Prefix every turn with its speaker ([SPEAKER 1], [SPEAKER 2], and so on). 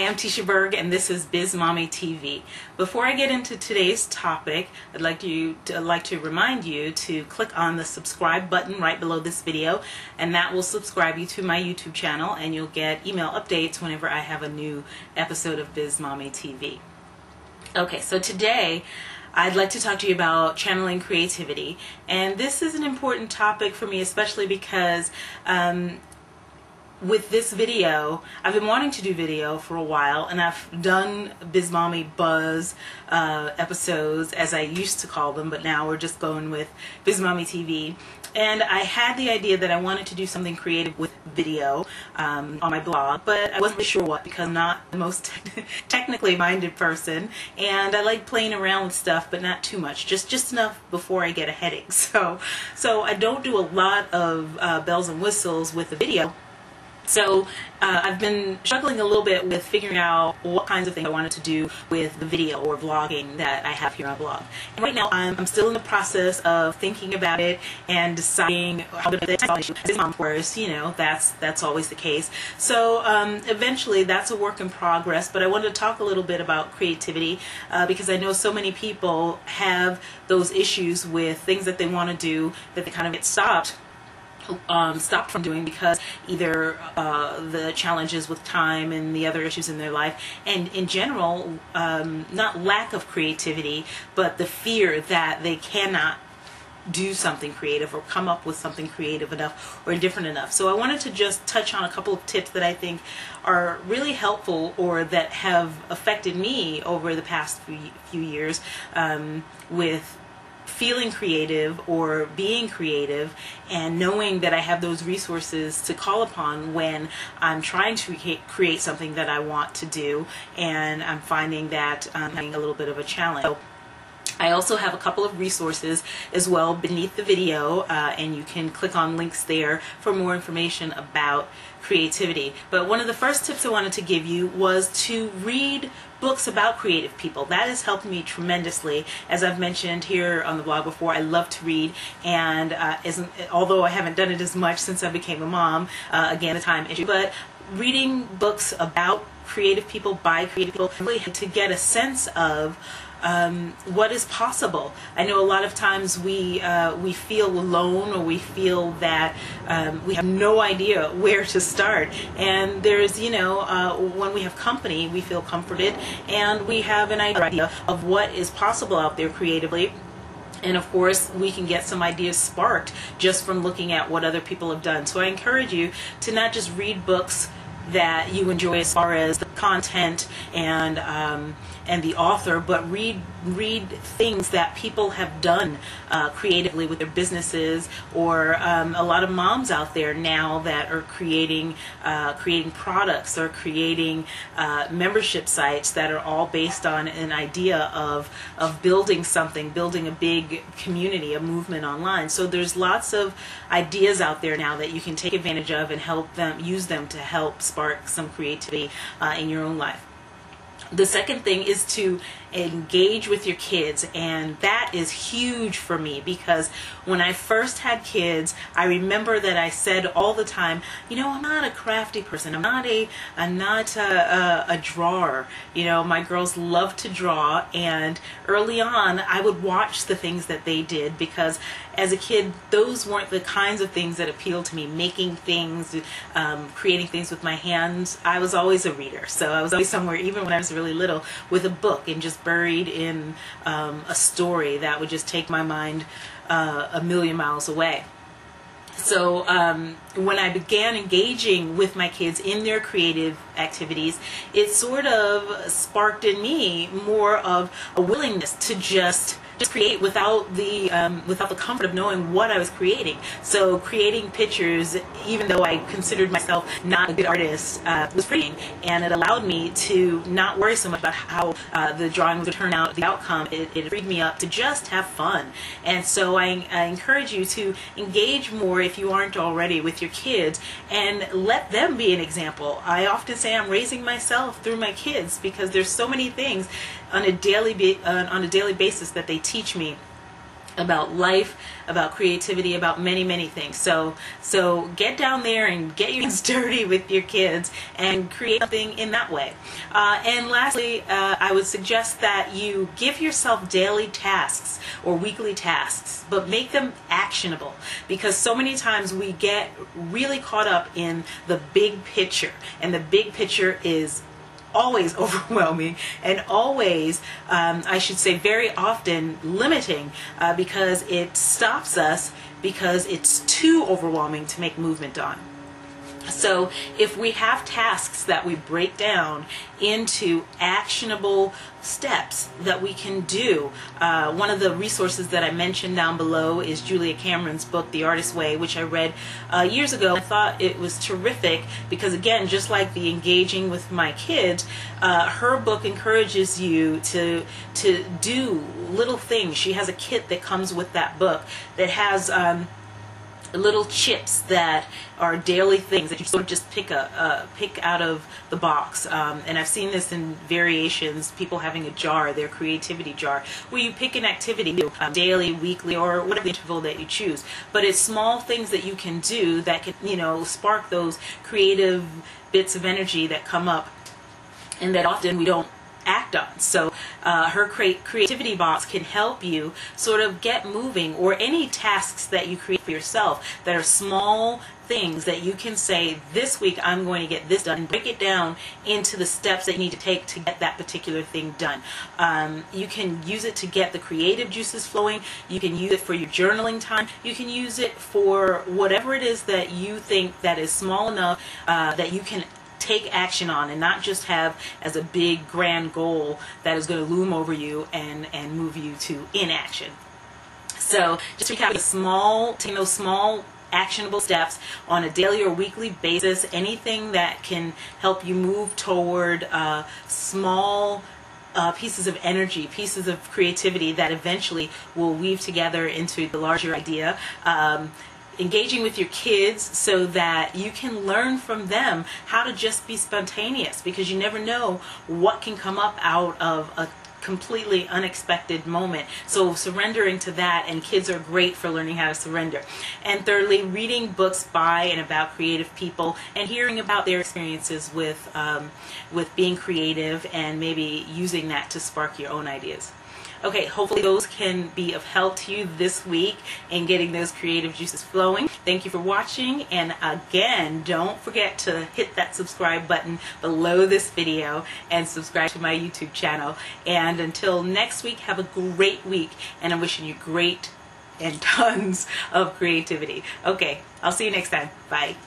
[SPEAKER 1] I'm Tisha Berg, and this is Biz Mommy TV. Before I get into today's topic, I'd like to remind you to click on the subscribe button right below this video, and that will subscribe you to my YouTube channel, and you'll get email updates whenever I have a new episode of Biz Mommy TV. Okay, so today I'd like to talk to you about channeling creativity, and this is an important topic for me, especially because with this video, I've been wanting to do video for a while, and I've done Biz Mommy Buzz episodes, as I used to call them, but now we're just going with Biz Mommy TV. And I had the idea that I wanted to do something creative with video on my blog, but I wasn't really sure what, because I'm not the most technically minded person, and I like playing around with stuff, but not too much, just enough before I get a headache. So I don't do a lot of bells and whistles with the video. So I've been struggling a little bit with figuring out what kinds of things I wanted to do with the video or vlogging that I have here on my blog. And right now I'm still in the process of thinking about it and deciding how to do it. Of course, you know, that's always the case. So eventually that's a work in progress, but I wanted to talk a little bit about creativity because I know so many people have those issues with things that they want to do that they kind of get stopped from doing because either the challenges with time and the other issues in their life, and in general, not lack of creativity, but the fear that they cannot do something creative or come up with something creative enough or different enough. So I wanted to just touch on a couple of tips that I think are really helpful or that have affected me over the past few years with feeling creative or being creative, and knowing that I have those resources to call upon when I'm trying to create something that I want to do and I'm finding that I'm having a little bit of a challenge. So I also have a couple of resources as well beneath the video, and you can click on links there for more information about creativity. But one of the first tips I wanted to give you was to read books about creative people. That has helped me tremendously. As I've mentioned here on the blog before, I love to read, and although I haven't done it as much since I became a mom, again, a time issue, but reading books about creative people by creative people really to get a sense of what is possible. I know a lot of times we feel alone, or we feel that we have no idea where to start. And there's, you know, when we have company, we feel comforted, and we have an idea of what is possible out there creatively. And of course, we can get some ideas sparked just from looking at what other people have done. So I encourage you to not just read books that you enjoy as far as the content and the author, but read things that people have done creatively with their businesses, or a lot of moms out there now that are creating products or creating membership sites that are all based on an idea of building something, building a big community, a movement online. So there's lots of ideas out there now that you can take advantage of and use them to help spark some creativity in your own life. The second thing is to engage with your kids, and that is huge for me, because when I first had kids, I remember that I said all the time, you know, I'm not a crafty person. I'm not a drawer. You know, my girls love to draw, and early on I would watch the things that they did, because as a kid those weren't the kinds of things that appealed to me. Making things, creating things with my hands. I was always a reader, so I was always somewhere, even when I was really little, with a book and just buried in a story that would just take my mind a million miles away. So when I began engaging with my kids in their creative activities, it sort of sparked in me more of a willingness to just create without the comfort of knowing what I was creating. So creating pictures, even though I considered myself not a good artist, was freeing, and it allowed me to not worry so much about how the drawing would turn out, the outcome. It freed me up to just have fun. And so I encourage you to engage more, if you aren't already, with your kids, and let them be an example. I often say I'm raising myself through my kids, because there's so many things on a daily basis that they teach me about life, about creativity, about many, many things. So get down there and get your hands dirty with your kids and create something in that way. And lastly, I would suggest that you give yourself daily tasks or weekly tasks, but make them actionable, because so many times we get really caught up in the big picture, and the big picture is always overwhelming and always, I should say very often, limiting, because it stops us because it's too overwhelming to make movement on. So if we have tasks that we break down into actionable steps that we can do, one of the resources that I mentioned down below is Julia Cameron's book, The Artist's Way, which I read years ago. I thought it was terrific because, again, just like the engaging with my kids, her book encourages you to do little things. She has a kit that comes with that book that has little chips that are daily things that you sort of just pick out of the box. And I've seen this in variations, people having a jar, their creativity jar, where you pick an activity, daily, weekly, or whatever interval that you choose. But it's small things that you can do that can, spark those creative bits of energy that come up and that often we don't act on. So her creativity box can help you sort of get moving, or any tasks that you create for yourself that are small things that you can say, this week I'm going to get this done, and break it down into the steps that you need to take to get that particular thing done. You can use it to get the creative juices flowing. You can use it for your journaling time. You can use it for whatever it is that you think that is small enough that you can take action on, and not just have as a big grand goal that is going to loom over you and move you to inaction. So just recap, taking those small actionable steps on a daily or weekly basis, anything that can help you move toward small pieces of energy, pieces of creativity that eventually will weave together into the larger idea. Engaging with your kids so that you can learn from them how to just be spontaneous, because you never know what can come up out of a completely unexpected moment. So surrendering to that, and kids are great for learning how to surrender. And thirdly, reading books by and about creative people and hearing about their experiences with being creative, and maybe using that to spark your own ideas. Okay, hopefully those can be of help to you this week in getting those creative juices flowing. Thank you for watching, and again, don't forget to hit that subscribe button below this video and subscribe to my YouTube channel. And until next week, have a great week, and I'm wishing you great and tons of creativity. Okay, I'll see you next time. Bye.